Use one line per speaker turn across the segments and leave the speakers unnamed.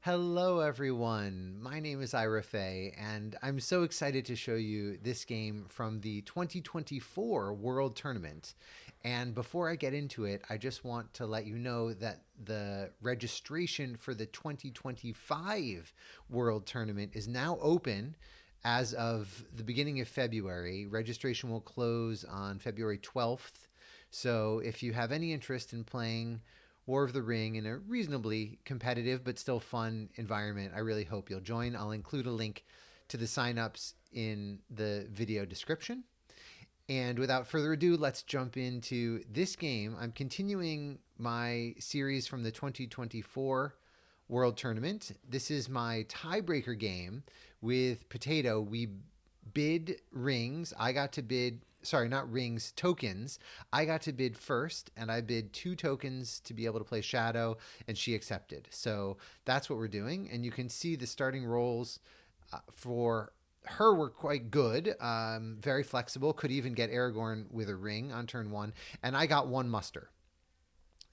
Hello everyone, my name is Ira Faye, and I'm so excited to show you this game from the 2024 World Tournament. And before I get into it, I just want to let you know that the registration for the 2025 World Tournament is now open as of the beginning of February. Registration will close on February 12th. So if you have any interest in playing War of the Ring in a reasonably competitive but still fun environment, I really hope you'll join. I'll include a link to the signups in the video description. And without further ado, let's jump into this game. I'm continuing my series from the 2024 World Tournament. This is my tiebreaker game with Potato. We bid rings. I got to bid, sorry, not rings, tokens. I got to bid first, and I bid 2 tokens to be able to play Shadow, and she accepted. So that's what we're doing. And you can see the starting rolls for her were quite good, very flexible, could even get Aragorn with a ring on turn 1, and I got 1 muster.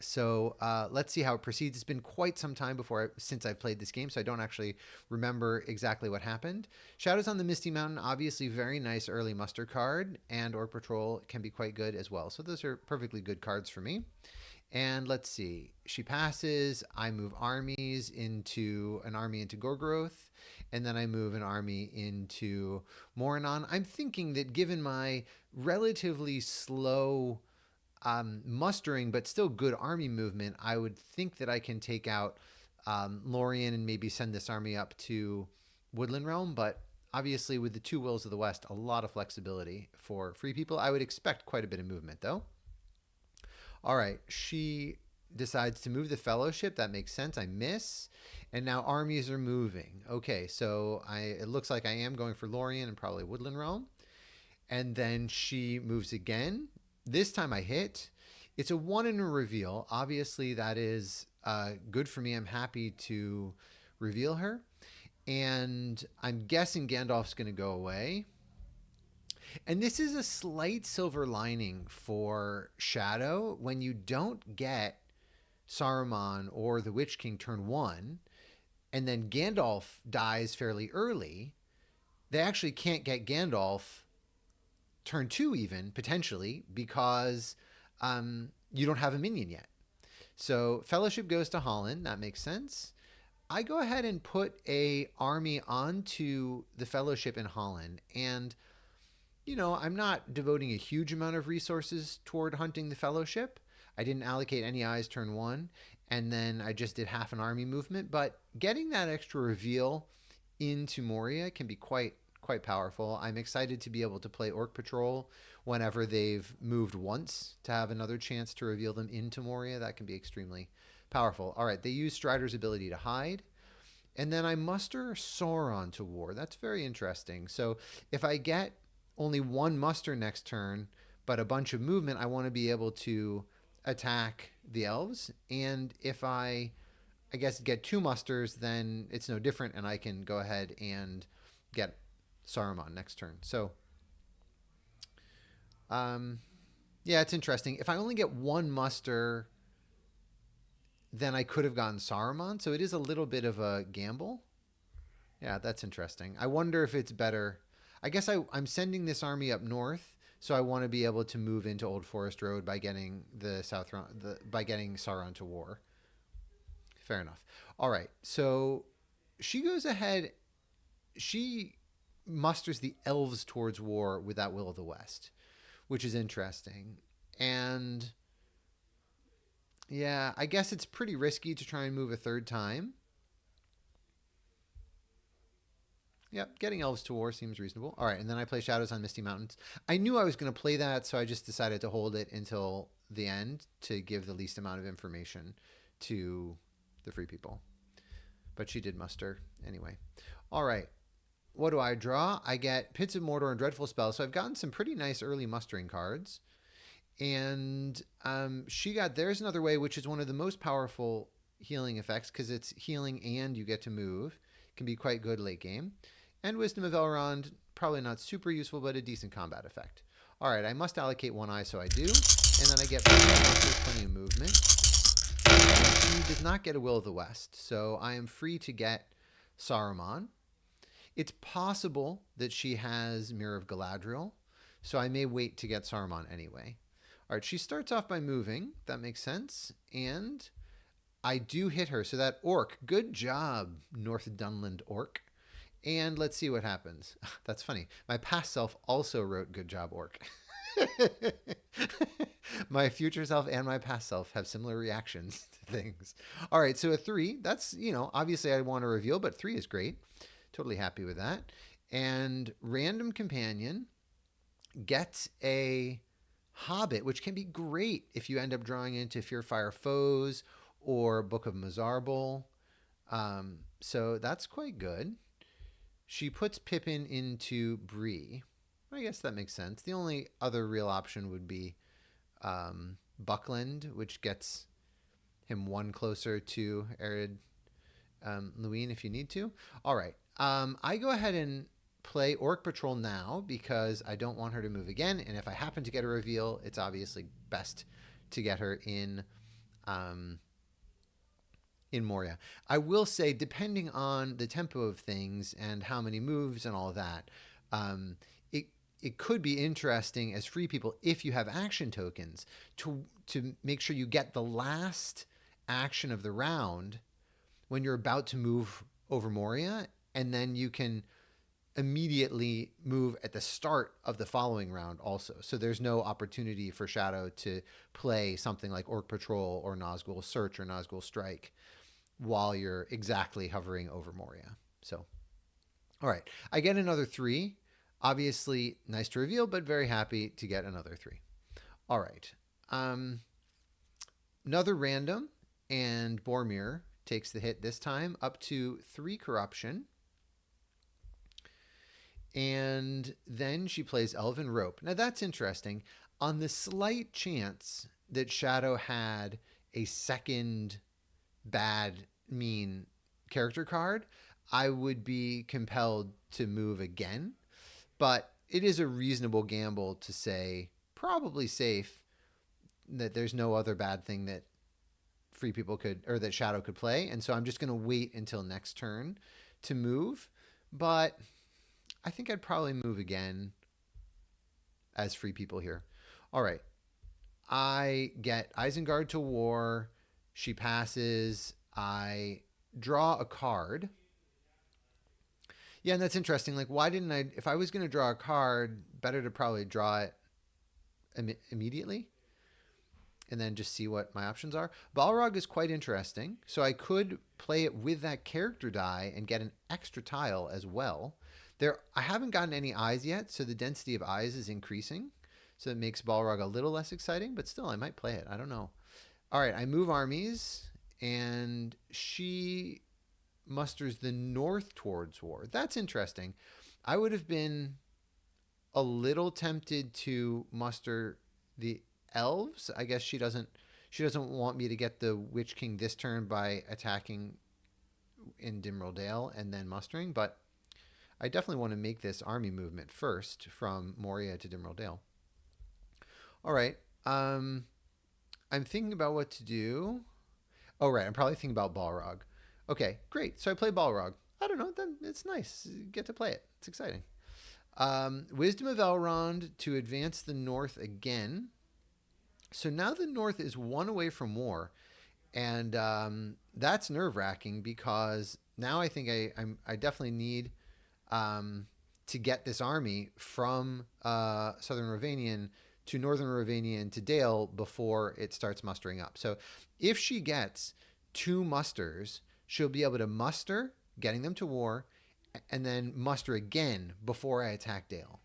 So let's see how it proceeds. It's been quite some time since I've played this game, so I don't actually remember exactly what happened. Shadows on the Misty Mountain, obviously very nice early muster card, and Orc Patrol can be quite good as well. So those are perfectly good cards for me. And let's see. She passes. I move armies into an army into Gorgoroth, and then I move an army into Moranon. I'm thinking that given my relatively slow mustering but still good army movement, I would think that I can take out Lorien and maybe send this army up to Woodland Realm. But obviously with the 2 Wills of the West, a lot of flexibility for free people. I would expect quite a bit of movement though. All right, she decides to move the Fellowship. That makes sense. I miss. And now armies are moving. Okay, so it looks like I am going for Lorien and probably Woodland Realm. And then she moves again. This time I hit. It's a 1 in a reveal. Obviously, that is good for me. I'm happy to reveal her. And I'm guessing Gandalf's going to go away. And this is a slight silver lining for Shadow. When you don't get Saruman or the Witch King turn 1, and then Gandalf dies fairly early, they actually can't get Gandalf turn 2 even, potentially, because you don't have a minion yet. So Fellowship goes to Holland. That makes sense. I go ahead and put a army onto the Fellowship in Holland, and you know, I'm not devoting a huge amount of resources toward hunting the Fellowship. I didn't allocate any eyes turn 1, and then I just did half an army movement. But getting that extra reveal into Moria can be quite powerful. I'm excited to be able to play Orc Patrol whenever they've moved once to have another chance to reveal them into Moria. That can be extremely powerful. All right, they use Strider's ability to hide. And then I muster Sauron to war. That's very interesting. So if I get only 1 muster next turn, but a bunch of movement, I want to be able to attack the elves. And if I guess, get 2 musters, then it's no different, and I can go ahead and get Saruman next turn. So, yeah, it's interesting. If I only get 1 muster, then I could have gotten Saruman. So it is a little bit of a gamble. Yeah, that's interesting. I wonder if it's better. I guess I'm sending this army up north, so I want to be able to move into Old Forest Road by getting by getting Sauron to war. Fair enough. All right, so she goes ahead. She musters the elves towards war with that Will of the West, which is interesting. And yeah, I guess it's pretty risky to try and move a 3rd time. Yep, getting elves to war seems reasonable. All right, and then I play Shadows on Misty Mountains. I knew I was going to play that, so I just decided to hold it until the end to give the least amount of information to the free people. But she did muster anyway. All right, what do I draw? I get Pits of Mordor and Dreadful Spell, so I've gotten some pretty nice early mustering cards. And she got There's Another Way, which is one of the most powerful healing effects because it's healing and you get to move. Can be quite good late game. And Wisdom of Elrond, probably not super useful, but a decent combat effect. All right, I must allocate 1 eye, so I do. And then I get plenty of movement. she does not get a Will of the West, so I am free to get Saruman. It's possible that she has Mirror of Galadriel, so I may wait to get Saruman anyway. All right, she starts off by moving. That makes sense. And I do hit her. So that orc, good job, North Dunland orc. And let's see what happens. That's funny. My past self also wrote good job, orc. My future self and my past self have similar reactions to things. All right, so a 3. That's, obviously I want to reveal, but 3 is great. Totally happy with that. And random companion gets a Hobbit, which can be great if you end up drawing into Fearfire Foes or Book of Mizarble. So that's quite good. She puts Pippin into Bree. I guess that makes sense. The only other real option would be Buckland, which gets him 1 closer to Arid Luwin if you need to. All right. I go ahead and play Orc Patrol now because I don't want her to move again. And if I happen to get a reveal, it's obviously best to get her in Moria. I will say, depending on the tempo of things and how many moves and all of that, it could be interesting as free people, if you have action tokens, to make sure you get the last action of the round when you're about to move over Moria, and then you can immediately move at the start of the following round also. So there's no opportunity for Shadow to play something like Orc Patrol or Nazgul Search or Nazgul Strike while you're exactly hovering over Moria. So, all right. I get another 3. Obviously, nice to reveal, but very happy to get another 3. All right. Another random, and Boromir takes the hit this time, up to 3 corruption. And then she plays Elven Rope. Now that's interesting. On the slight chance that Shadow had a second bad, mean character card, I would be compelled to move again. But it is a reasonable gamble to say, probably safe, that there's no other bad thing that free people could, or that Shadow could play. And so I'm just going to wait until next turn to move. But I think I'd probably move again as free people here. All right. I get Isengard to war. She passes. I draw a card. Yeah, and that's interesting. Like, why didn't I... If I was going to draw a card, better to probably draw it immediately and then just see what my options are. Balrog is quite interesting. So I could play it with that character die and get an extra tile as well. I haven't gotten any eyes yet, so the density of eyes is increasing. So it makes Balrog a little less exciting, but still, I might play it. I don't know. All right, I move armies, and she musters the north towards war. That's interesting. I would have been a little tempted to muster the elves. I guess she doesn't want me to get the Witch King this turn by attacking in Dimril Dale and then mustering, but I definitely want to make this army movement first from Moria to Dimril Dale. All right. I'm thinking about what to do. Oh, right. I'm probably thinking about Balrog. Okay, great. So I play Balrog. I don't know. Then it's nice. You get to play it. It's exciting. Wisdom of Elrond to advance the north again. So now the north is 1 away from war. And that's nerve-wracking because now I think I definitely need to get this army from Southern Rovanian to Northern Rovanian to Dale before it starts mustering up. So if she gets 2 musters, she'll be able to muster, getting them to war, and then muster again before I attack Dale.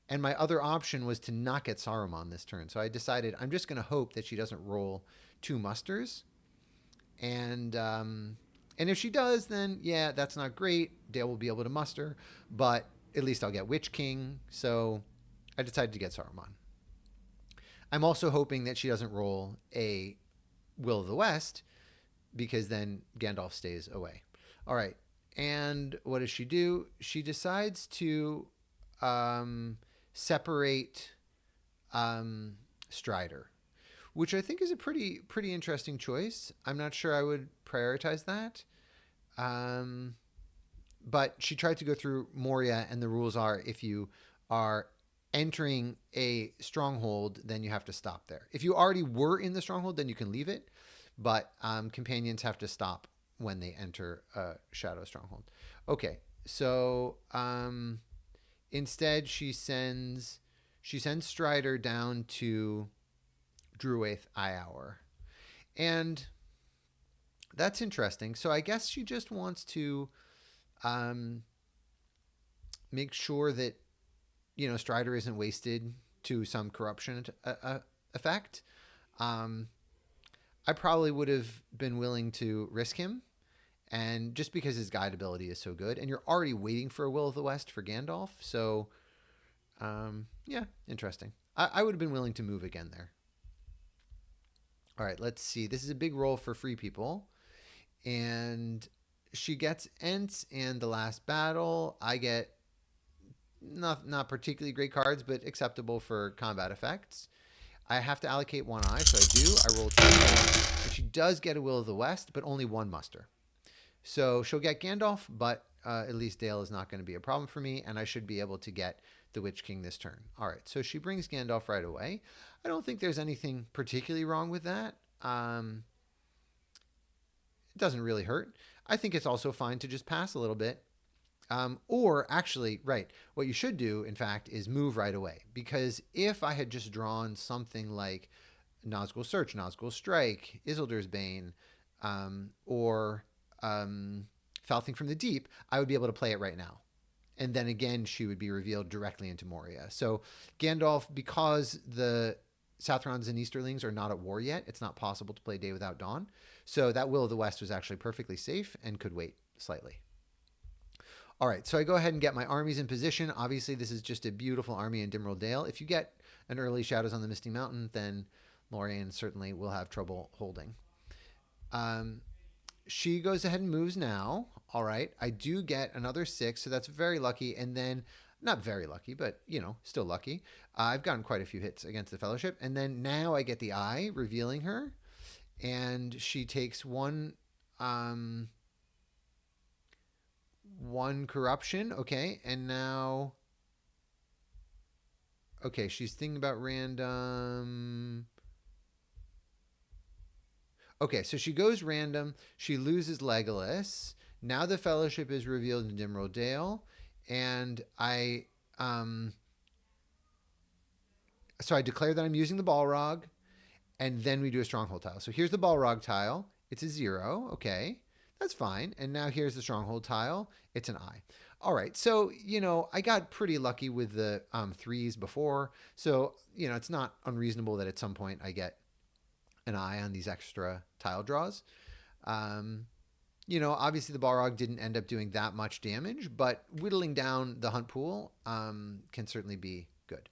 And my other option was to not get Saruman this turn. So I decided I'm just going to hope that she doesn't roll 2 musters. And if she does, then yeah, that's not great. Dale will be able to muster, but at least I'll get Witch King. So I decided to get Saruman. I'm also hoping that she doesn't roll a Will of the West, because then Gandalf stays away. All right. And what does she do? She decides to separate Strider, which I think is a pretty interesting choice. I'm not sure I would prioritize that. Um, but she tried to go through Moria, and the rules are if you are entering a stronghold, then you have to stop there. If you already were in the stronghold, then you can leave it, but companions have to stop when they enter a shadow stronghold. Okay, so instead she sends Strider down to Druaith Ior, and that's interesting. So I guess she just wants to make sure that Strider isn't wasted to some corruption effect. I probably would have been willing to risk him, and just because his guide ability is so good, and you're already waiting for a Will of the West for Gandalf, so yeah, interesting. I would have been willing to move again there. All right, let's see. This is a big roll for free people, and she gets Ents and the Last Battle. I get not particularly great cards, but acceptable for combat effects. I have to allocate one eye, so I do. I roll 2 more, and she does get a Will of the West, but only one muster. So she'll get Gandalf, but at least Dale is not going to be a problem for me, and I should be able to get the Witch King this turn. All right, so she brings Gandalf right away. I don't think there's anything particularly wrong with that. It doesn't really hurt. I think it's also fine to just pass a little bit. Or actually, right, what you should do, in fact, is move right away. Because if I had just drawn something like Nazgul Search, Nazgul Strike, Isildur's Bane, or Falthing from the Deep, I would be able to play it right now. And then again, she would be revealed directly into Moria. So Gandalf, because the Southrons and Easterlings are not at war yet, it's not possible to play Day Without Dawn. So that Will of the West was actually perfectly safe and could wait slightly. All right, so I go ahead and get my armies in position. Obviously, this is just a beautiful army in Dimril Dale. If you get an early Shadows on the Misty Mountain, then Lorien certainly will have trouble holding. She goes ahead and moves now. All right, I do get another 6, so that's very lucky. And then, not very lucky, but, still lucky. I've gotten quite a few hits against the Fellowship. And then now I get the eye, revealing her. And she takes one corruption. Okay, and now... Okay, she's thinking about random... Okay, so she goes random. She loses Legolas. Now the Fellowship is revealed in Dimril Dale. And so I declare that I'm using the Balrog. And then we do a Stronghold tile. So here's the Balrog tile. It's a 0. Okay, that's fine. And now here's the Stronghold tile. It's an I. All right, so, I got pretty lucky with the 3s before. So, it's not unreasonable that at some point I get an eye on these extra tile draws. Obviously the Balrog didn't end up doing that much damage, but whittling down the hunt pool can certainly be good.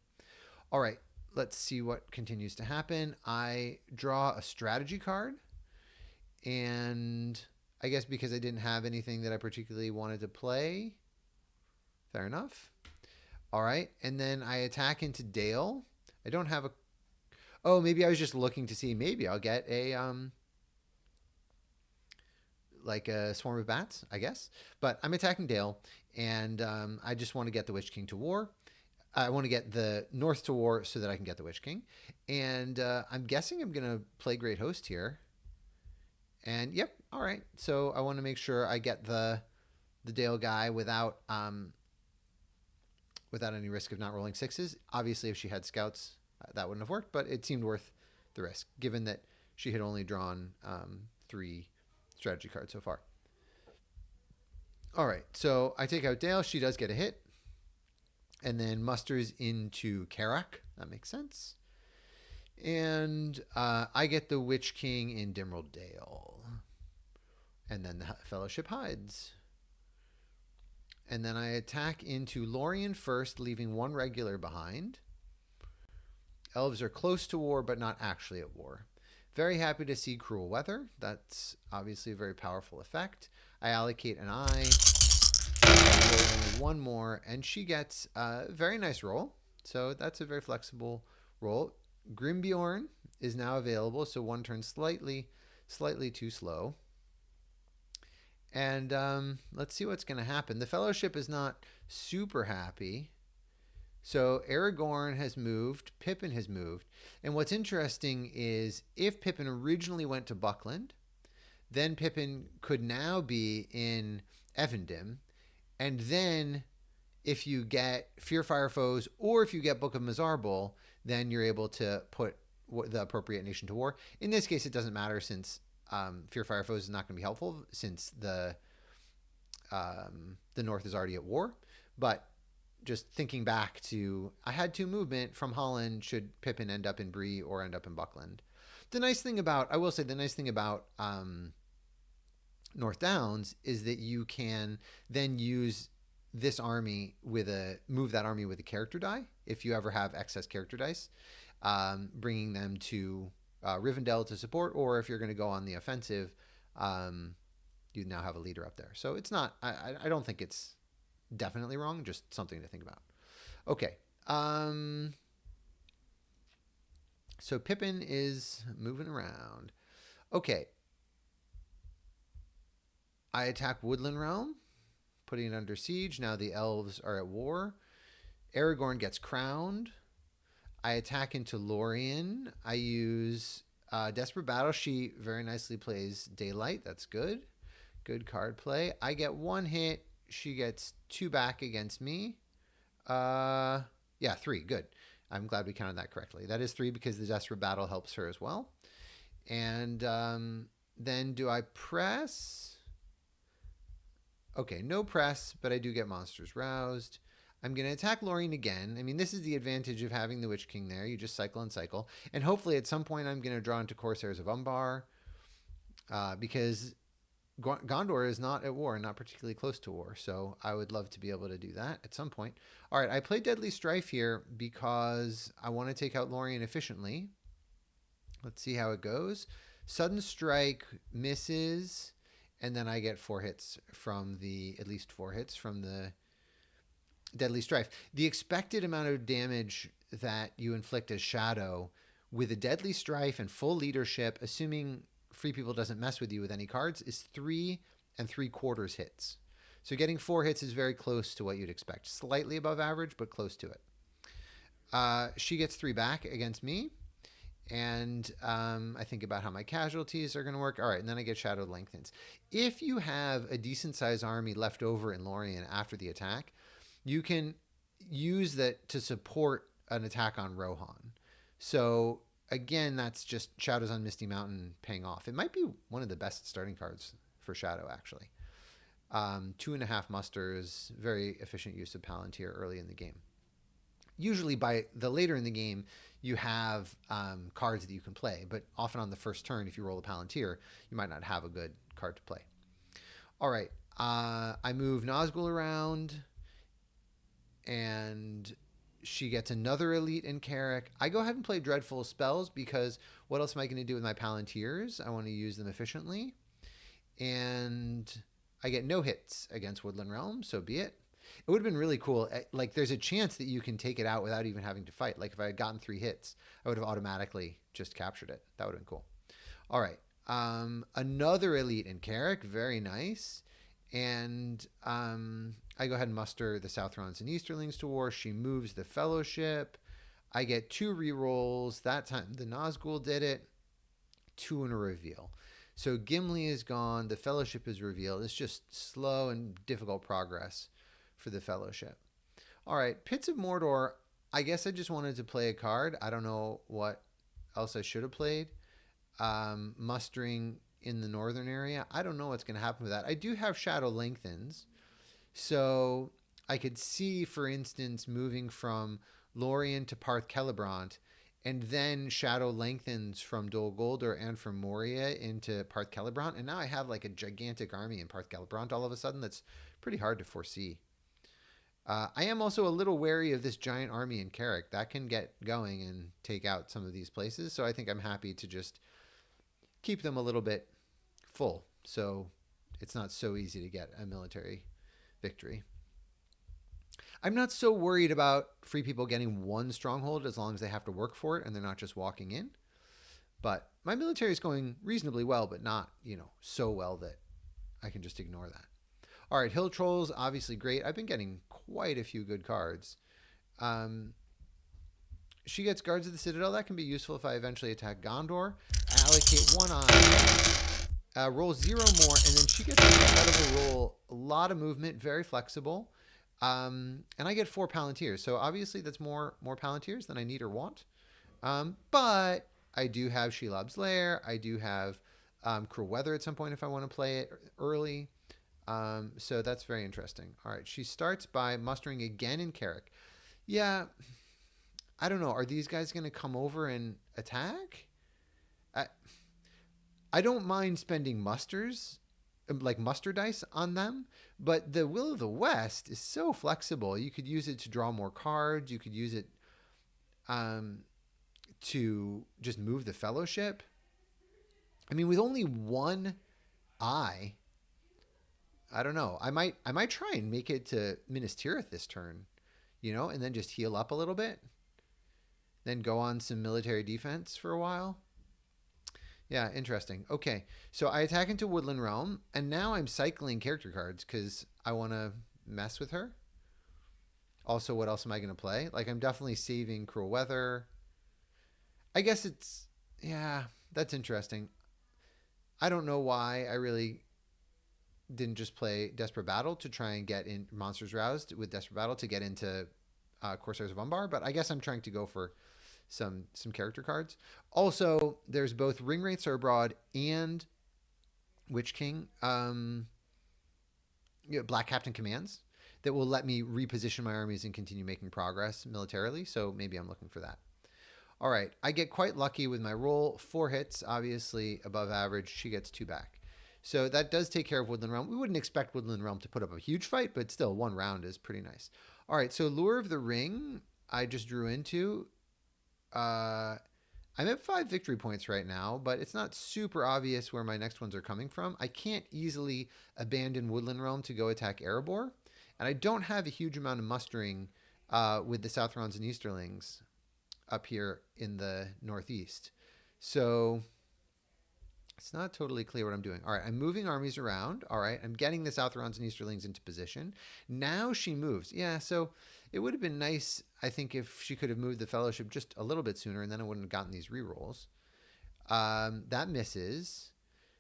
All right, let's see what continues to happen. I draw a strategy card, and I guess because I didn't have anything that I particularly wanted to play. Fair enough. All right, and then I attack into Dale. I don't have a... Oh, maybe I was just looking to see, maybe I'll get a, like a swarm of bats, I guess. But I'm attacking Dale, and I just want to get the Witch King to war. I want to get the North to war so that I can get the Witch King. And I'm guessing I'm going to play Great Host here. And, yep, all right. So I want to make sure I get the Dale guy without any risk of not rolling 6s. Obviously, if she had scouts... that wouldn't have worked, but it seemed worth the risk, given that she had only drawn 3 strategy cards so far. All right, so I take out Dale. She does get a hit, and then musters into Karak. That makes sense. And I get the Witch King in Dimril Dale. And then the Fellowship hides. And then I attack into Lorien first, leaving 1 regular behind. Elves are close to war, but not actually at war. Very happy to see Cruel Weather. That's obviously a very powerful effect. I allocate an eye. Roll only 1 more, and she gets a very nice roll. So that's a very flexible roll. Grimbjorn is now available, so one turn slightly too slow. And let's see what's going to happen. The Fellowship is not super happy. So Aragorn has moved, Pippin has moved. And what's interesting is if Pippin originally went to Buckland, then Pippin could now be in Evendim. And then if you get Fear Fire Foes or if you get Book of Mizarble, then you're able to put the appropriate nation to war. In this case, it doesn't matter since Fear Fire Foes is not going to be helpful since the North is already at war. But just thinking back to, I had 2 movement from Holland should Pippin end up in Bree or end up in Buckland. The nice thing about North Downs is that you can then use this army move that army with a character die if you ever have excess character dice, bringing them to Rivendell to support, or if you're going to go on the offensive, you now have a leader up there. So it's not, I don't think it's definitely wrong, just something to think about. Okay. So Pippin is moving around. Okay. I attack Woodland Realm, putting it under siege. Now the elves are at war. Aragorn gets crowned. I attack into Lorien. I use Desperate Battle. She very nicely plays Daylight. That's good. Good card play. I get 1 hit. She gets 2 back against me. Yeah, 3. Good. I'm glad we counted that correctly. That is 3 because the Desperate Battle helps her as well. And then do I press? Okay, no press, but I do get monsters roused. I'm going to attack Lorien again. I mean, this is the advantage of having the Witch King there. You just cycle and cycle. And hopefully at some point I'm going to draw into Corsairs of Umbar because Gondor is not at war, not particularly close to war. So I would love to be able to do that at some point. All right, I play Deadly Strife here because I want to take out Lorien efficiently. Let's see how it goes. Sudden Strike misses, and then I get 4 hits from at least 4 hits from the Deadly Strife. The expected amount of damage that you inflict as Shadow with a Deadly Strife and full leadership, assuming Free People doesn't mess with you with any cards, is 3 3/4 hits. So getting 4 hits is very close to what you'd expect. Slightly above average, but close to it. She gets 3 back against me. And I think about how my casualties are going to work. All right, and then I get Shadow Lengthens. If you have a decent-sized army left over in Lorien after the attack, you can use that to support an attack on Rohan. So again, that's just Shadows on Misty Mountain paying off. It might be one of the best starting cards for Shadow, actually. 2.5 musters, very efficient use of Palantir early in the game. Usually by the later in the game, you have cards that you can play, but often on the first turn, if you roll a Palantir, you might not have a good card to play. All right, I move Nazgul around, and she gets another elite in Carrick. I go ahead and play Dreadful Spells because what else am I going to do with my Palantirs? I want to use them efficiently. And I get no hits against Woodland Realm, so be it. It would have been really cool. Like, there's a chance that you can take it out without even having to fight. Like, if I had gotten 3 hits, I would have automatically just captured it. That would have been cool. All right. Another elite in Carrick. Very nice. And I go ahead and muster the Southrons and Easterlings to war. She moves the Fellowship. I get 2 rerolls. That time the Nazgul did it. 2 in a reveal. So Gimli is gone. The Fellowship is revealed. It's just slow and difficult progress for the Fellowship. All right, Pits of Mordor. I guess I just wanted to play a card. I don't know what else I should have played. Mustering in the northern area. I don't know what's going to happen with that. I do have Shadow Lengthens. So I could see, for instance, moving from Lorien to Parth Celebrant, and then Shadow Lengthens from Dol Guldur and from Moria into Parth Celebrant. And now I have like a gigantic army in Parth Celebrant all of a sudden that's pretty hard to foresee. I am also a little wary of this giant army in Carrick. That can get going and take out some of these places. So I think I'm happy to just keep them a little bit full. So it's not so easy to get a military victory. I'm not so worried about Free People getting 1 stronghold as long as they have to work for it and they're not just walking in. But my military is going reasonably well, but not, so well that I can just ignore that. All right, Hill Trolls, obviously great. I've been getting quite a few good cards. Um, she gets Guards of the Citadel. That can be useful if I eventually attack Gondor. Allocate 1 eye. Roll 0 more, and then she gets an incredible roll. A lot of movement, very flexible. And I get 4 Palantirs. So obviously that's more Palantirs than I need or want. But I do have Shelob's Lair. I do have Cruel Weather at some point if I want to play it early. So that's very interesting. All right, she starts by mustering again in Carrick. Yeah, I don't know. Are these guys going to come over and attack? I don't mind spending musters, like muster dice on them, but the Will of the West is so flexible. You could use it to draw more cards. You could use it to just move the Fellowship. I mean, with only 1 eye, I don't know. I might try and make it to Minas Tirith this turn, and then just heal up a little bit. Then go on some military defense for a while. Yeah, interesting. Okay, so I attack into Woodland Realm, and now I'm cycling character cards because I want to mess with her. Also, what else am I going to play? Like, I'm definitely saving Cruel Weather. I guess that's interesting. I don't know why I really didn't just play Desperate Battle to try and get in Monsters Roused with Desperate Battle to get into Corsairs of Umbar, but I guess I'm trying to go for some character cards. Also, there's both Ringwraiths Are Abroad and Witch King Black Captain commands that will let me reposition my armies and continue making progress militarily, so maybe I'm looking for that. All right, I get quite lucky with my roll. 4 hits, obviously above average. She gets 2 back. So that does take care of Woodland Realm. We wouldn't expect Woodland Realm to put up a huge fight, but still 1 round is pretty nice. All right, so Lure of the Ring, I just drew into. I'm at 5 victory points right now, but it's not super obvious where my next ones are coming from. I can't easily abandon Woodland Realm to go attack Erebor, and I don't have a huge amount of mustering with the Southrons and Easterlings up here in the northeast. So it's not totally clear what I'm doing. All right, I'm moving armies around. All right, I'm getting the Southrons and Easterlings into position. Now she moves. Yeah, so it would have been nice, I think, if she could have moved the Fellowship just a little bit sooner, and then I wouldn't have gotten these rerolls. That misses.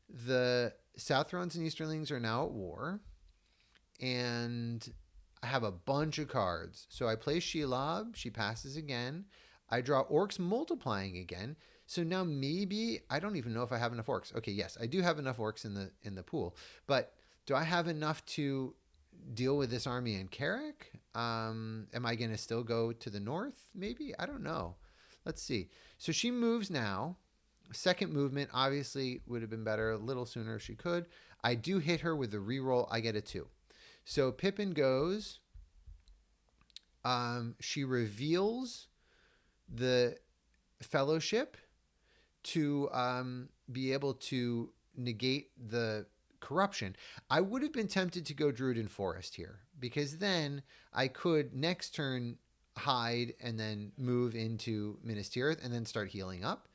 The Southrons and Easterlings are now at war, and I have a bunch of cards. So I play Shelob. She passes again. I draw Orcs Multiplying again. So now maybe, I don't even know if I have enough Orcs. Okay, yes, I do have enough Orcs in the pool. But do I have enough to deal with this army in Carrick? Am I going to still go to the north? Maybe? I don't know. Let's see. So she moves now. Second movement obviously would have been better a little sooner if she could. I do hit her with the reroll. I get a 2. So Pippin goes. She reveals the Fellowship to be able to negate the corruption. I would have been tempted to go Druiden Forest here, because then I could next turn hide and then move into Minas Tirith and then start healing up.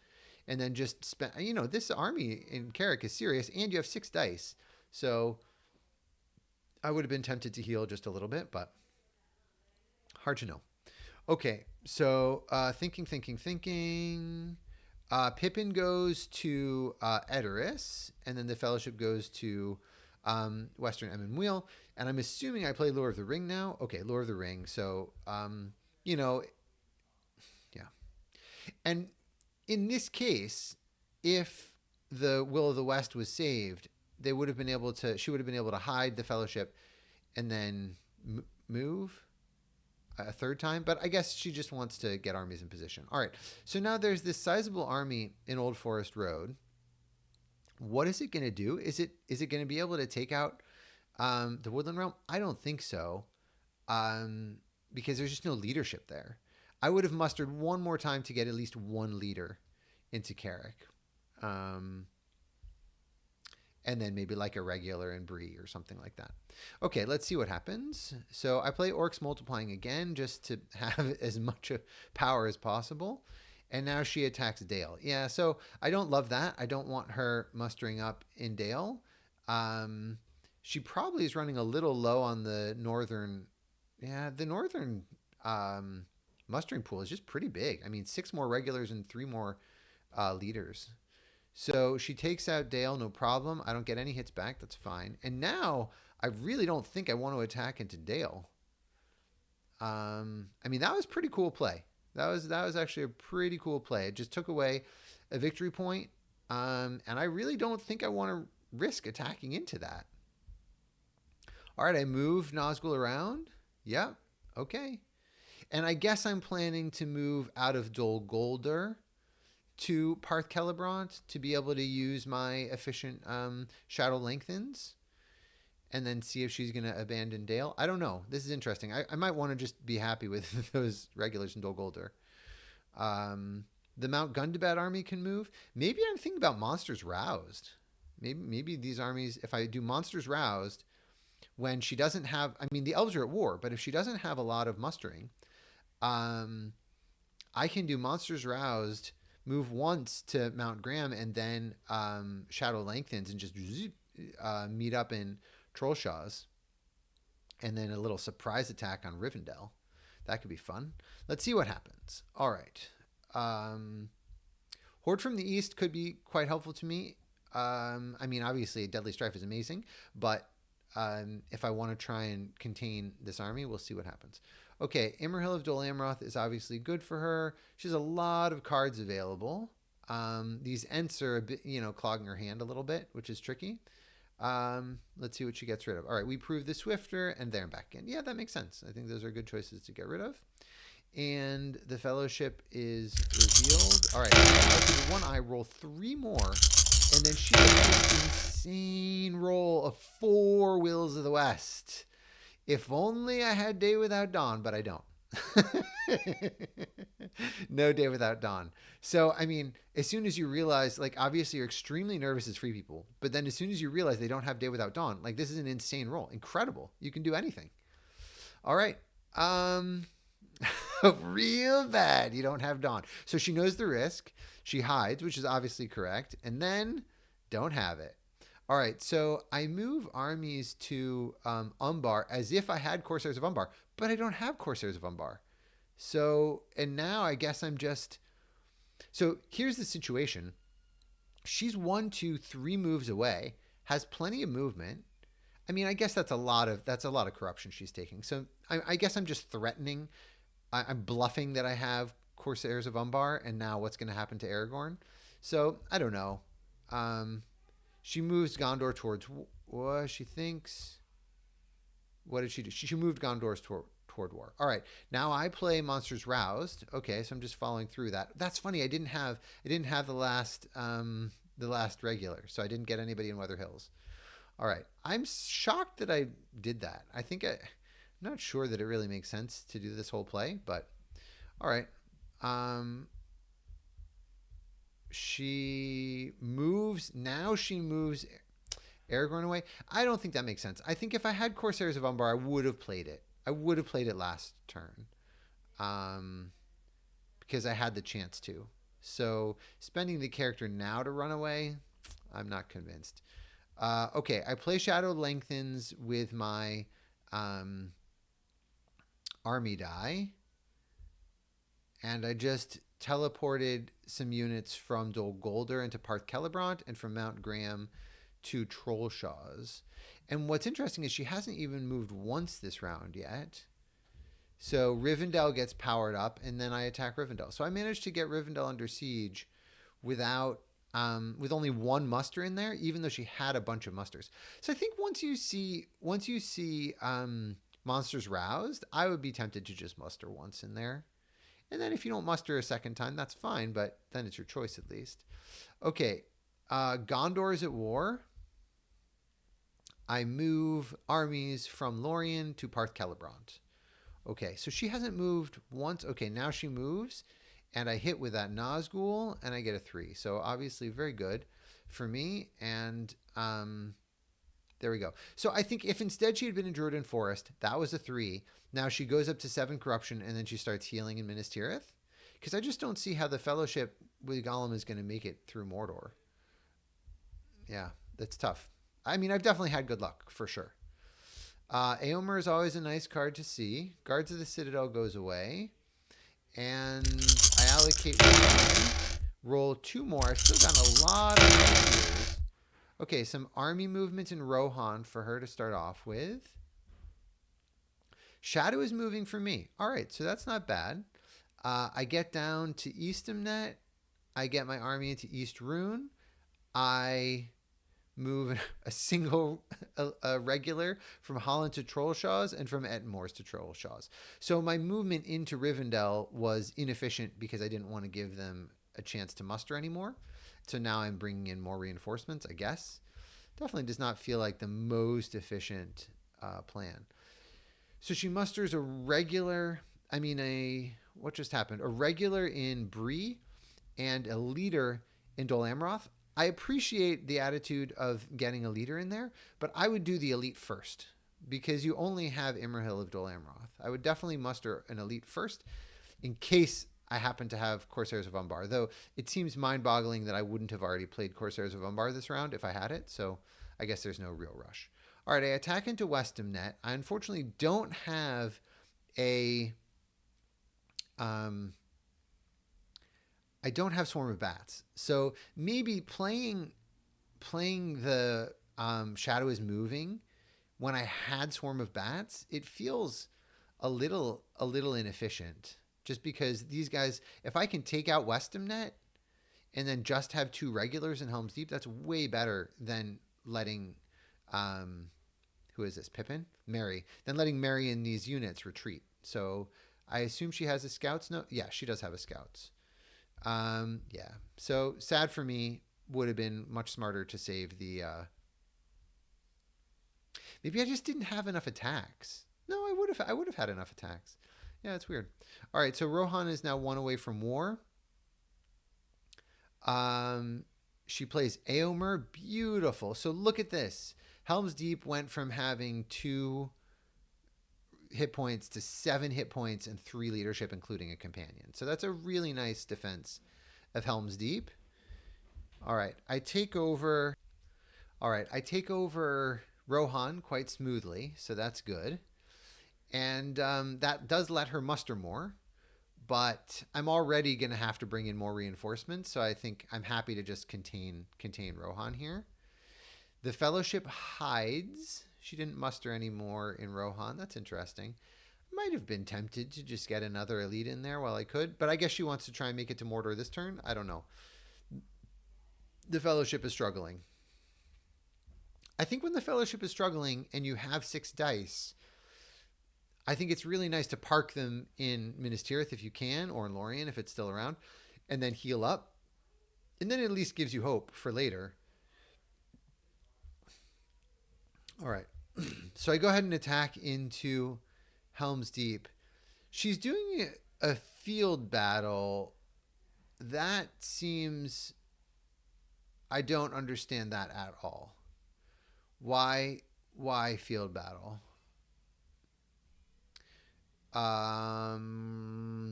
And then just spend, this army in Carrick is serious, and you have 6 dice. So I would have been tempted to heal just a little bit, but hard to know. Okay, so thinking. Pippin goes to Edoras, and then the Fellowship goes to Western Emyn Muil. And I'm assuming I play Lure of the Ring now. Okay, Lure of the Ring. So, yeah. And in this case, if the Will of the West was saved, she would have been able to hide the Fellowship and then move a third time. But I guess she just wants to get armies in position. All right. So now there's this sizable army in Old Forest Road. What is it going to do? Is it going to be able to take out the Woodland Realm? I don't think so, because there's just no leadership there. I would have mustered 1 more time to get at least 1 leader into Carrick. And then maybe like a regular in Bree or something like that. Okay, let's see what happens. So I play Orcs Multiplying again just to have as much power as possible. And now she attacks Dale. Yeah, so I don't love that. I don't want her mustering up in Dale. Um, she probably is running a little low on the northern. Yeah, the northern um, mustering pool is just pretty big. I mean, 6 more regulars and 3 more leaders. So she takes out Dale, no problem. I don't get any hits back. That's fine. And now I really don't think I want to attack into Dale. I mean, that was pretty cool play. That was actually a pretty cool play. It just took away a victory point, and I really don't think I want to risk attacking into that. All right, I move Nazgul around. Yep. Okay. And I guess I'm planning to move out of Dol Guldur to Parth Celebrant to be able to use my efficient Shadow Lengthens and then see if she's going to abandon Dale. I don't know. This is interesting. I might want to just be happy with those regulars in Dol Guldur. The Mount Gundabad army can move. Maybe I'm thinking about Monsters Roused. Maybe these armies, if I do Monsters Roused, when she doesn't have, I mean, the elves are at war, but if she doesn't have a lot of mustering, um, I can do Monsters Roused, move once to Mount Graham, and then Shadow Lengthens and just meet up in Trollshaws, and then a little surprise attack on Rivendell. That could be fun. Let's see what happens. All right. Horde from the East could be quite helpful to me. I mean, obviously, Deadly Strife is amazing, but if I want to try and contain this army, we'll see what happens. Okay, Imrahil of Dol Amroth is obviously good for her. She has a lot of cards available. These Ents are a bit, clogging her hand a little bit, which is tricky. Let's see what she gets rid of. All right, we prove the Swifter, and there and back in. Yeah, that makes sense. I think those are good choices to get rid of. And the Fellowship is revealed. All right, the one eye roll 3 more, and then she gets this insane roll of 4 Wills of the West. If only I had Day Without Dawn, but I don't. No Day Without Dawn. So, I mean, as soon as you realize, like, obviously you're extremely nervous as free people, but then as soon as you realize they don't have Day Without Dawn, like, this is an insane roll. Incredible. You can do anything. All right. Real bad. You don't have Dawn. So she knows the risk. She hides, which is obviously correct. And then don't have it. All right, so I move armies to Umbar as if I had Corsairs of Umbar, but I don't have Corsairs of Umbar. So, and now I guess I'm just... So here's the situation. She's 1, 2, 3 moves away, has plenty of movement. I mean, I guess that's a lot of corruption she's taking. So I guess I'm just threatening. I'm bluffing that I have Corsairs of Umbar, and now what's going to happen to Aragorn? So I don't know. She moves Gondor towards what she thinks. What did she do? She moved Gondor toward war. All right. Now I play Monsters Roused. Okay, so I'm just following through that. That's funny. I didn't have the last regular, so I didn't get anybody in Weather Hills. All right. I'm shocked that I did that. I'm not sure that it really makes sense to do this whole play, but all right. She moves Aragorn away. I don't think that makes sense. I think if I had Corsairs of Umbar, I would have played it. I would have played it last turn, because I had the chance to. So spending the character now to run away, I'm not convinced. Okay, I play Shadow Lengthens with my army die, and I just teleported some units from Dol Guldur into Parth Celebrant and from Mount Graham to Trollshaws. And what's interesting is she hasn't even moved once this round yet. So Rivendell gets powered up, and then I attack Rivendell. So I managed to get Rivendell under siege without with only 1 muster in there, even though she had a bunch of musters. So I think once you see Monsters Roused, I would be tempted to just muster once in there. And then if you don't muster a second time, that's fine, but then it's your choice at least. Okay, Gondor is at war. I move armies from Lorien to Parth Celebrant. Okay, so she hasn't moved once. Okay, now she moves, and I hit with that Nazgul, and I get a 3. So obviously very good for me, and there we go. So I think if instead she had been in Druiden Forest, that was a 3. Now she goes up to 7 corruption, and then she starts healing in Minas Tirith. Because I just don't see how the Fellowship with Gollum is going to make it through Mordor. Yeah, that's tough. I mean, I've definitely had good luck, for sure. Éomer is always a nice card to see. Guards of the Citadel goes away. And I allocate one. Roll 2 more. I've still got a lot of figures. Okay, some army movement in Rohan for her to start off with. Shadow is moving for me. All right, so that's not bad. I get down to Eastamnet. I get my army into East Rune. I move a regular from Holland to Trollshaws and from Ettenmoors to Trollshaws. So my movement into Rivendell was inefficient because I didn't want to give them a chance to muster anymore. So now I'm bringing in more reinforcements, I guess. Definitely does not feel like the most efficient plan. So she musters a regular, what just happened? A regular in Bree and a leader in Dol Amroth. I appreciate the attitude of getting a leader in there, but I would do the elite first because you only have Imrahil of Dol Amroth. I would definitely muster an elite first in case I happen to have Corsairs of Umbar, though it seems mind-boggling that I wouldn't have already played Corsairs of Umbar this round if I had it, so I guess there's no real rush. All right, I attack into Westamnet. I unfortunately don't have a... I don't have Swarm of Bats. So maybe playing the Shadow is Moving when I had Swarm of Bats, it feels a little inefficient. Just because these guys, if I can take out Westamnet and then just have 2 regulars in Helm's Deep, that's way better than letting who is this? Pippin? Mary. Then letting Mary and these units retreat. So I assume she has a scouts. No, yeah, she does have a scouts. Yeah. So sad for me. Would have been much smarter to save the. Maybe I just didn't have enough attacks. No, I would have had enough attacks. Yeah, it's weird. All right, so Rohan is now 1 away from war. She plays Éomer. Beautiful. So look at this. Helm's Deep went from having 2 hit points to 7 hit points and 3 leadership, including a companion. So that's a really nice defense of Helm's Deep. All right, I take over Rohan quite smoothly, so that's good. And that does let her muster more, but I'm already going to have to bring in more reinforcements, so I think I'm happy to just contain Rohan here. The Fellowship hides. She didn't muster any more in Rohan. That's interesting. Might have been tempted to just get another elite in there while I could, but I guess she wants to try and make it to Mordor this turn. I don't know. The Fellowship is struggling. I think when the Fellowship is struggling and you have 6 dice, I think it's really nice to park them in Minas Tirith if you can, or in Lorien if it's still around, and then heal up. And then it at least gives you hope for later. All right. So I go ahead and attack into Helm's Deep. She's doing a field battle. That seems... I don't understand that at all. Why field battle?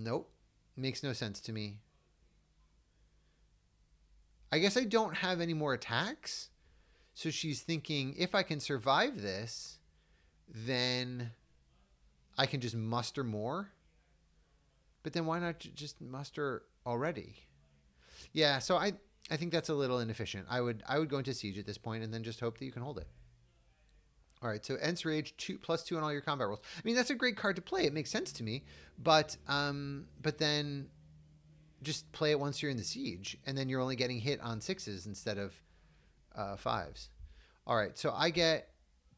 Nope. Makes no sense to me. I guess I don't have any more attacks. So she's thinking, if I can survive this, then I can just muster more. But then why not just muster already? Yeah, so I think that's a little inefficient. I would go into siege at this point and then just hope that you can hold it. All right, so Ents Rage +2 on all your combat rolls. I mean, that's a great card to play. It makes sense to me, but then just play it once you're in the siege, and then you're only getting hit on 6s instead of 5s. All right, so I get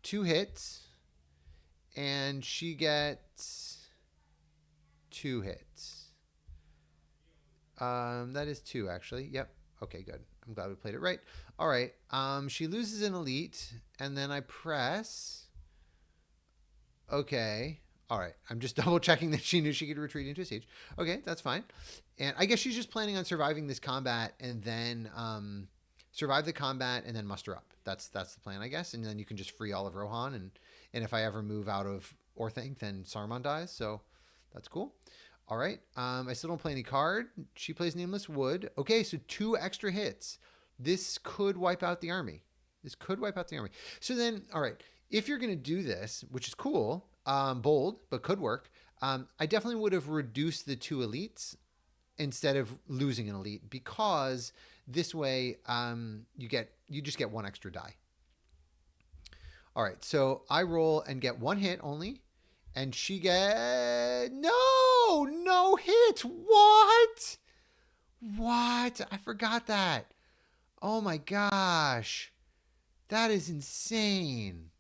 2 hits, and she gets 2 hits. That is 2 actually. Yep. Okay, good. I'm glad we played it right. All right. She loses an elite, and then I press. Okay. All right. I'm just double checking that she knew she could retreat into a siege. Okay, that's fine. And I guess she's just planning on surviving this combat and then survive the combat and then muster up. That's the plan, I guess. And then you can just free all of Rohan, and if I ever move out of Orthanc, then Saruman dies. So that's cool. All right. I still don't play any card. She plays Nameless Wood. Okay, so 2 extra hits. This could wipe out the army. This could wipe out the army. So then, all right, if you're going to do this, which is cool, bold, but could work, I definitely would have reduced the 2 elites instead of losing an elite, because this way you just get 1 extra die. All right, so I roll and get 1 hit only, and she get no hit. What? I forgot that. Oh my gosh, that is insane.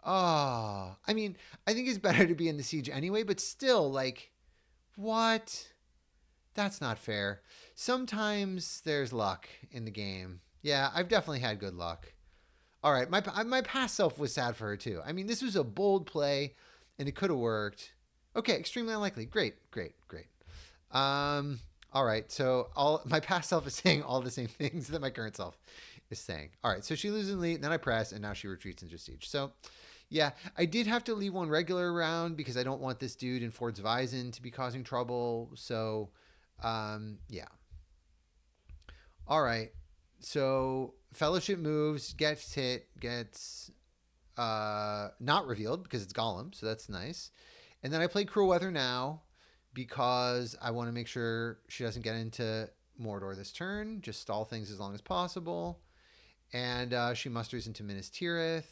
Oh, I mean, I think it's better to be in the siege anyway, but still, like, what? That's not fair. Sometimes there's luck in the game. Yeah, I've definitely had good luck. All right, my past self was sad for her too. I mean, this was a bold play, and it could have worked. Okay, extremely unlikely. Great. All right, so all my past self is saying all the same things that my current self is saying. All right, so she loses in lead, and then I press, and now she retreats into siege. So, yeah, I did have to leave 1 regular around because I don't want this dude in Ford's Vizon to be causing trouble. So, yeah. All right. So Fellowship moves, gets hit, gets not revealed because it's Gollum, so that's nice. And then I play Cruel Weather now because I want to make sure she doesn't get into Mordor this turn. Just stall things as long as possible. And she musters into Minas Tirith.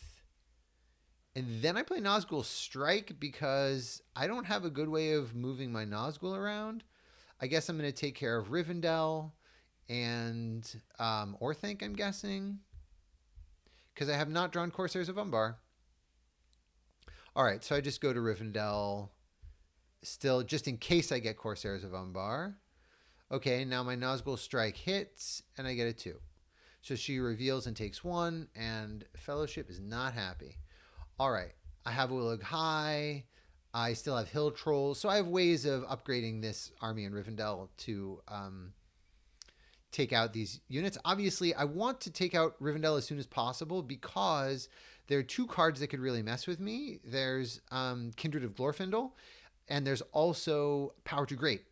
And then I play Nazgul Strike because I don't have a good way of moving my Nazgul around. I guess I'm going to take care of Rivendell and Orthanc, I'm guessing, because I have not drawn Corsairs of Umbar. All right, so I just go to Rivendell still, just in case I get Corsairs of Umbar. Okay, now my Nazgul Strike hits, and I get a 2. So she reveals and takes 1, and Fellowship is not happy. All right, I have Willig High. I still have Hill Trolls, so I have ways of upgrading this army in Rivendell to take out these units. Obviously, I want to take out Rivendell as soon as possible because there are 2 cards that could really mess with me. There's Kindred of Glorfindel, and there's also Power to Great,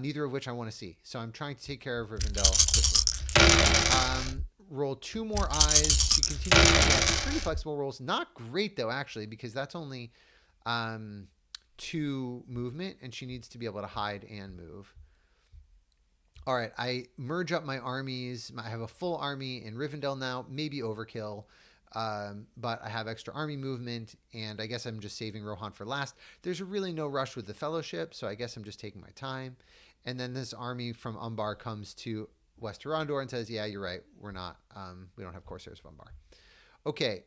neither of which I want to see. So I'm trying to take care of Rivendell quickly. Roll 2 more eyes. She continues to get pretty flexible rolls. Not great, though, actually, because that's only 2 movement, and she needs to be able to hide and move. All right, I merge up my armies. I have a full army in Rivendell now, maybe overkill, but I have extra army movement, and I guess I'm just saving Rohan for last. There's really no rush with the Fellowship, so I guess I'm just taking my time. And then this army from Umbar comes to West Arondor and says, yeah, you're right, we don't have Corsairs of Umbar. Okay,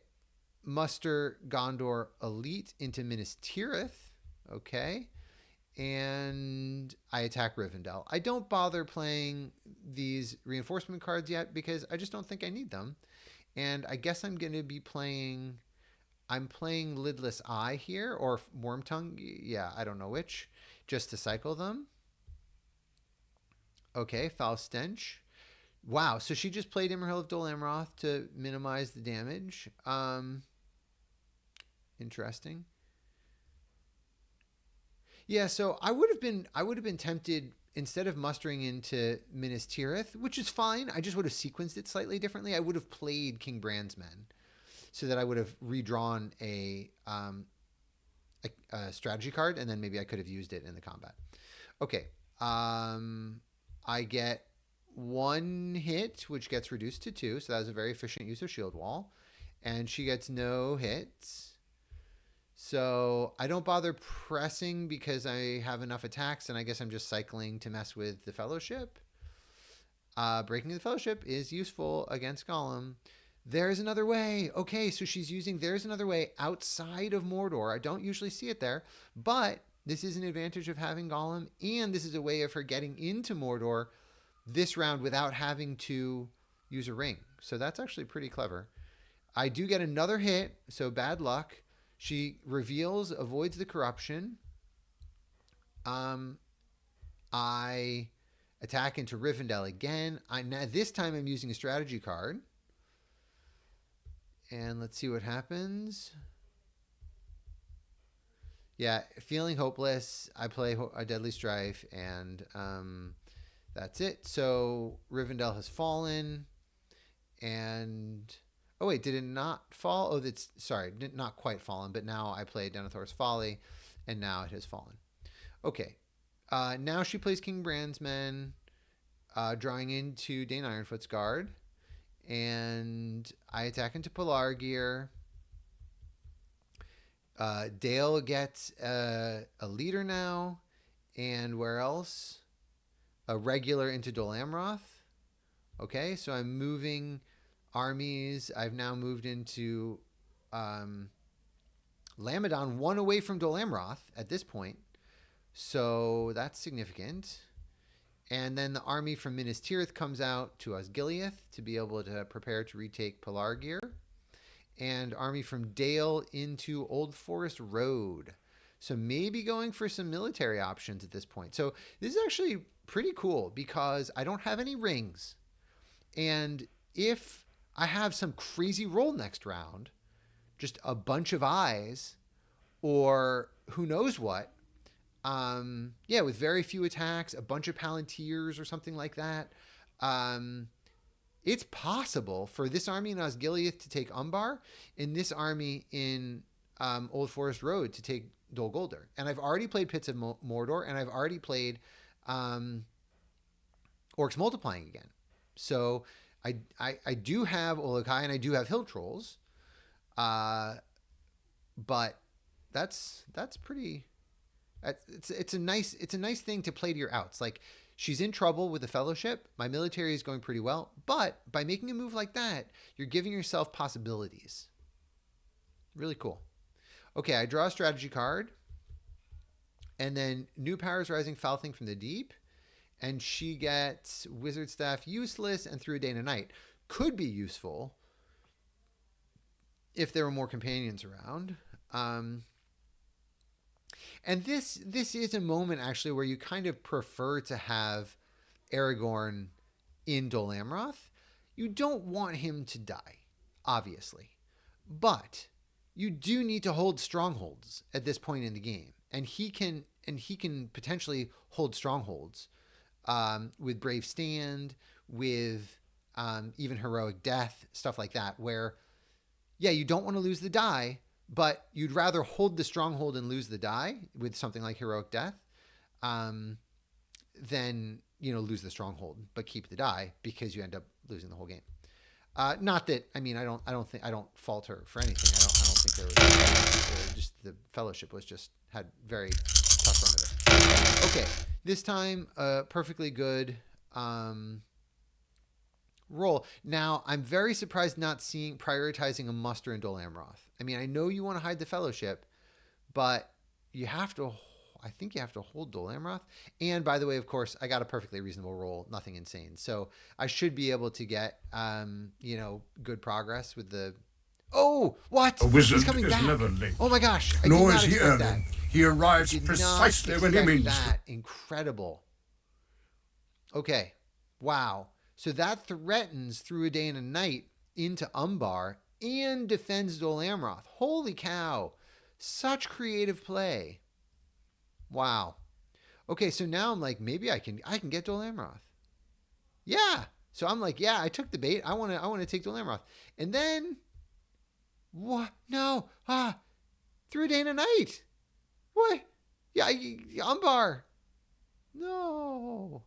muster Gondor Elite into Minas Tirith, okay. And I attack Rivendell. I don't bother playing these reinforcement cards yet because I just don't think I need them. And I guess I'm going to be playing... I'm playing Lidless Eye here, or Wormtongue. Yeah, I don't know which. Just to cycle them. Okay, Foul Stench. Wow, so she just played Imrahil of Dol Amroth to minimize the damage. Interesting. Yeah, so I would have been tempted, instead of mustering into Minas Tirith, which is fine. I just would have sequenced it slightly differently. I would have played King Bran's Men, so that I would have redrawn a strategy card, and then maybe I could have used it in the combat. Okay, I get 1 hit, which gets reduced to 2, so that was a very efficient use of Shield Wall, and she gets no hits. So I don't bother pressing because I have enough attacks, and I guess I'm just cycling to mess with the Fellowship. Breaking the Fellowship is useful against Gollum. There's another way. Okay, so she's using There's Another Way outside of Mordor. I don't usually see it there, but this is an advantage of having Gollum, and this is a way of her getting into Mordor this round without having to use a ring. So that's actually pretty clever. I do get another hit, so bad luck. She reveals, avoids the corruption. I attack into Rivendell again. Now this time I'm using a strategy card. And let's see what happens. Yeah, feeling hopeless. I play a Deadly Strife, and that's it. So Rivendell has fallen, and oh wait, did it not fall? Oh, that's sorry, not quite fallen. But now I play Denethor's Folly, and now it has fallen. Okay, now she plays King Bran's Men, drawing into Dane Ironfoot's guard, and I attack into Pelargir. Dale gets a leader now, and where else? A regular into Dol Amroth. Okay, so I'm moving armies. I've now moved into Lamadon, one away from Dol Amroth at this point. So that's significant. And then the army from Minas Tirith comes out to Osgiliath to be able to prepare to retake Pelargir. And army from Dale into Old Forest Road. So maybe going for some military options at this point. So this is actually pretty cool because I don't have any rings. And if I have some crazy roll next round, just a bunch of eyes or who knows what, with very few attacks, a bunch of Palantirs or something like that, it's possible for this army in Osgiliath to take Umbar, and this army in Old Forest Road to take Dol Guldur. And I've already played Pits of Mordor, and I've already played Orcs Multiplying again. So I do have Olokai, and I do have Hill Trolls, but that's pretty. It's a nice thing to play to your outs. Like, she's in trouble with the Fellowship. My military is going pretty well. But by making a move like that, you're giving yourself possibilities. Really cool. Okay, I draw a strategy card. And then New Powers Rising, Foul Thing from the Deep. And she gets Wizard Staff useless and Through a Day and a Night. Could be useful if there were more companions around. And this is a moment, actually, where you kind of prefer to have Aragorn in Dol Amroth. You don't want him to die, obviously. But you do need to hold strongholds at this point in the game. And he can potentially hold strongholds with Brave Stand, with even Heroic Death, stuff like that, where, yeah, you don't want to lose the die, but you'd rather hold the stronghold and lose the die with something like Heroic Death than, lose the stronghold but keep the die, because you end up losing the whole game. Not that, I don't fault her for anything. I don't think there was just the Fellowship had very tough run of it. Okay, this time perfectly good roll. Now, I'm very surprised not prioritizing a muster in Dol Amroth. I mean, I know you want to hide the Fellowship, but I think you have to hold Dol Amroth. And by the way, of course, I got a perfectly reasonable roll, nothing insane. So I should be able to get, good progress with the... Oh, what?
A wizard
He's coming
is
back.
Never late.
Oh my gosh. I
Nor
did not
is he
expect
early.
that.
He arrives precisely when he means
that. Incredible. Okay. Wow. So that threatens Through a Day and a Night into Umbar and defends Dol Amroth. Holy cow. Such creative play. Wow. Okay, so now I'm like, maybe I can get Dol Amroth. Yeah. So I'm like, yeah, I took the bait. I want to take Dol Amroth. And then what? No. Through a Day and a Night. What? Yeah, Umbar. No.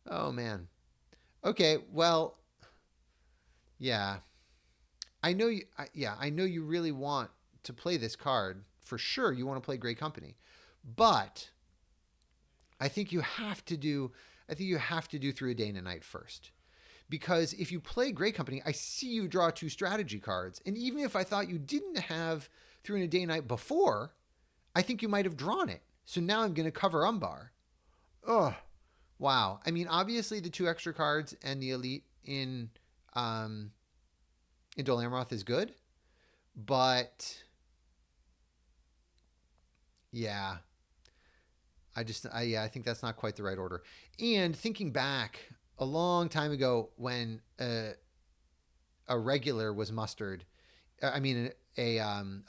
Oh man. Okay, well, yeah. I know you really want to play this card. For sure, you want to play Grey Company. But I think you have to do Through a Day and a Night first. Because if you play Grey Company, I see you draw 2 strategy cards. And even if I thought you didn't have Through a Day and Night before, I think you might have drawn it. So now I'm going to cover Umbar. Ugh. Wow. I mean, obviously the 2 extra cards and the elite in Dol Amroth is good, but yeah, I think that's not quite the right order. And thinking back a long time ago when a regular was mustered, a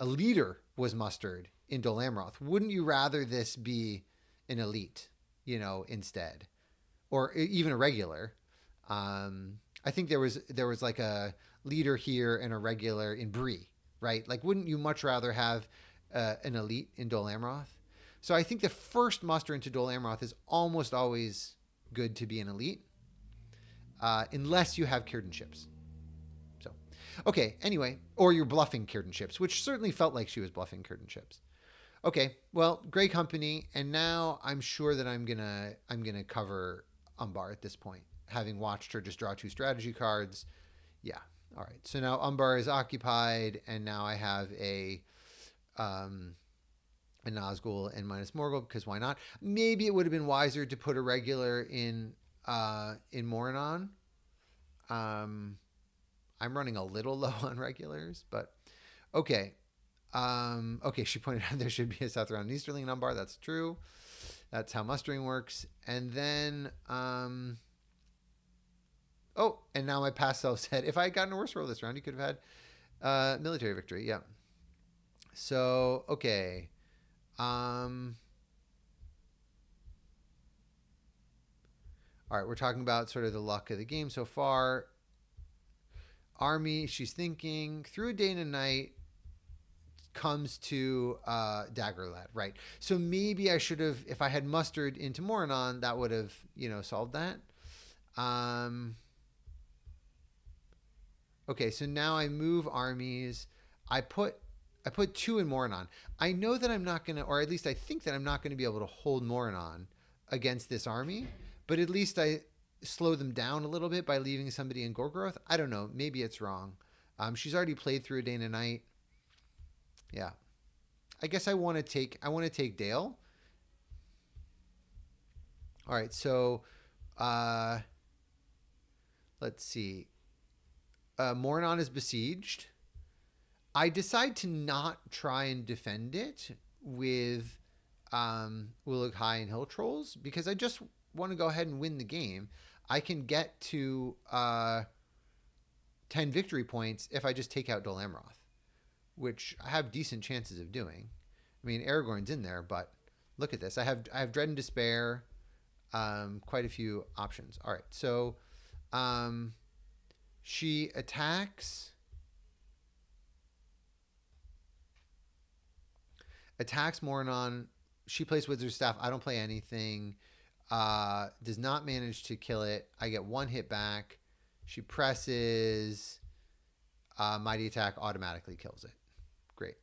leader was mustered in Dol Amroth? Wouldn't you rather this be an elite, instead, or even a regular? I think there was like a leader here and a regular in Bree, right? Like, wouldn't you much rather have an elite in Dol Amroth? So I think the first muster into Dol Amroth is almost always good to be an elite, unless you have Círdan ships. So, okay, anyway, or you're bluffing Círdan ships, which certainly felt like she was bluffing Círdan ships. Okay, well, great company, and now I'm sure that I'm gonna cover Umbar at this point, having watched her just draw 2 strategy cards. Yeah, all right. So now Umbar is occupied, and now I have a Nazgul and minus Morgul, because why not? Maybe it would have been wiser to put a regular in Moranon. I'm running a little low on regulars, but okay. Okay, she pointed out there should be a South Round Easterling in Umbar. That's true. That's how mustering works. And then, and now my past self said, if I had gotten a worse roll this round, you could have had military victory. Yeah. So, okay. All right, we're talking about sort of the luck of the game so far. Army, she's thinking through a day and a night comes to Daggerlad, right? So maybe I should have, if I had mustered into Moranon, that would have, solved that. Okay, so now I move armies. I put 2 in Moranon. I know that I'm not going to, or at least I think that I'm not going to be able to hold Moranon against this army, but at least I slow them down a little bit by leaving somebody in Gorgoroth. I don't know. Maybe it's wrong. She's already played through a day and a night. Yeah. I guess I want to take Dale. All right, so let's see. Moranon is besieged. I decide to not try and defend it with Ullug High and Hill Trolls, because I just want to go ahead and win the game. I can get to 10 victory points if I just take out Dol Amroth, which I have decent chances of doing. I mean, Aragorn's in there, but look at this. I have Dread and Despair, quite a few options. All right, so she attacks Moranon. She plays Wizard's Staff. I don't play anything. Does not manage to kill it. I get 1 hit back. She presses. Mighty Attack automatically kills it. Great.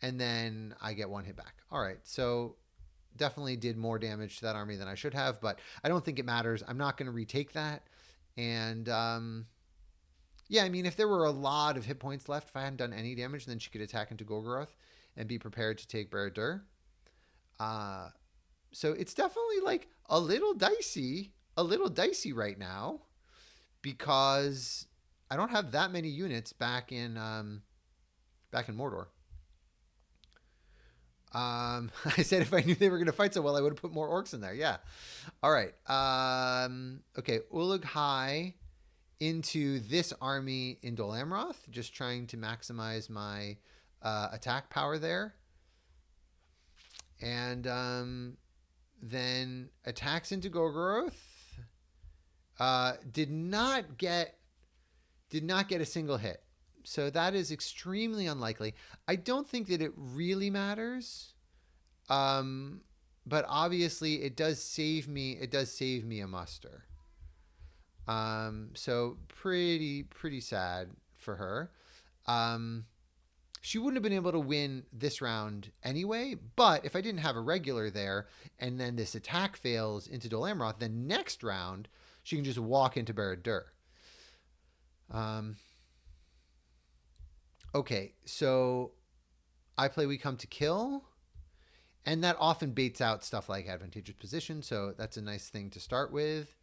And then I get 1 hit back. All right, so definitely did more damage to that army than I should have, but I don't think it matters. I'm not going to retake that. And yeah, I mean, if there were a lot of hit points left, if I hadn't done any damage, then she could attack into Gorgoroth and be prepared to take Barad-dûr. So it's definitely like a little dicey right now, because I don't have that many units back in Mordor. I said if I knew they were going to fight so well, I would have put more orcs in there. Yeah. All right. Okay. Ullug High into this army in Dol Amroth, just trying to maximize my attack power there. And then attacks into Gorgoroth. Did not get a single hit. So that is extremely unlikely. I don't think that it really matters. But obviously it does save me a muster. So pretty sad for her. She wouldn't have been able to win this round anyway, but if I didn't have a regular there and then this attack fails into Dol Amroth, then next round she can just walk into Barad-dûr. Okay, so I play We Come to Kill, and that often baits out stuff like advantageous position, so that's a nice thing to start with.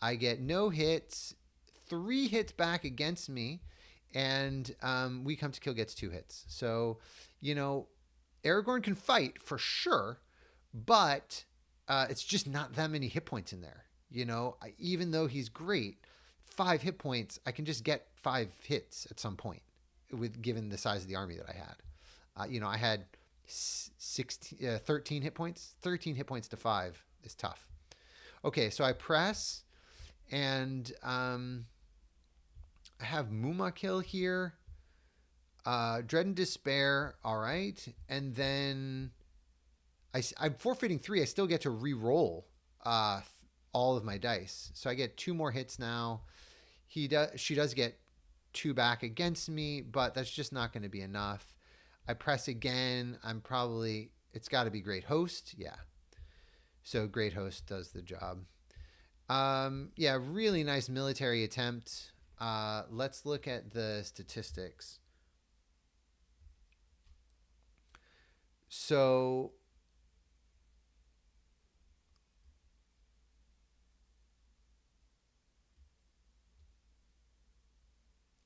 I get no hits, 3 hits back against me, and We Come to Kill gets 2 hits. So, Aragorn can fight for sure, but it's just not that many hit points in there. Even though he's great, 5 hit points, I can just get 5 hits at some point. with given the size of the army that I had. I had 13 hit points. 13 hit points to 5 is tough. Okay, so I press, and I have Muma kill here. Dread and Despair, all right. And then I'm forfeiting 3. I still get to re-roll all of my dice. So I get 2 more hits now. She does get 2 back against me, but that's just not going to be enough. I press again. It's got to be Great Host. Yeah. So Great Host does the job. Yeah, really nice military attempt. Let's look at the statistics. So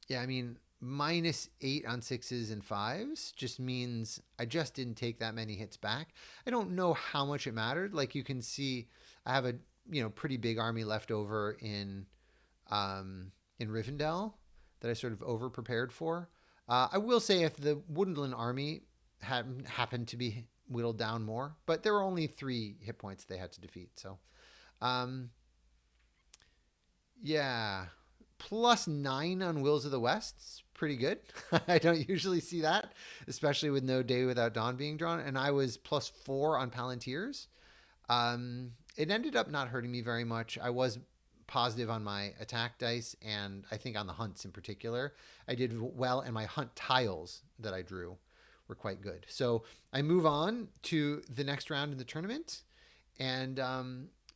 yeah, I mean, -8 on 6s and 5s just means I just didn't take that many hits back. I don't know how much it mattered. Like you can see, I have a pretty big army left over in Rivendell that I sort of over prepared for. I will say if the Woodland army hadn't happened to be whittled down more, but there were only 3 hit points they had to defeat. So, yeah, +9 on Wills of the West. It's pretty good. I don't usually see that, especially with No Day Without Dawn being drawn. And I was +4 on Palantirs. It ended up not hurting me very much. I was positive on my attack dice, and I think on the hunts in particular, I did well, and my hunt tiles that I drew were quite good. So I move on to the next round in the tournament, and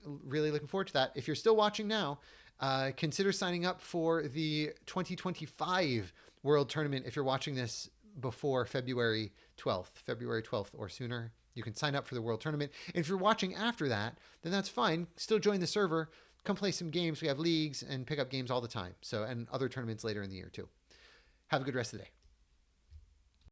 really looking forward to that. If you're still watching now, consider signing up for the 2025 World Tournament. If you're watching this before February 12th or sooner, you can sign up for the World Tournament. And if you're watching after that, then that's fine. Still join the server. Come play some games. We have leagues and pick up games all the time. So, and other tournaments later in the year too. Have a good rest of the day.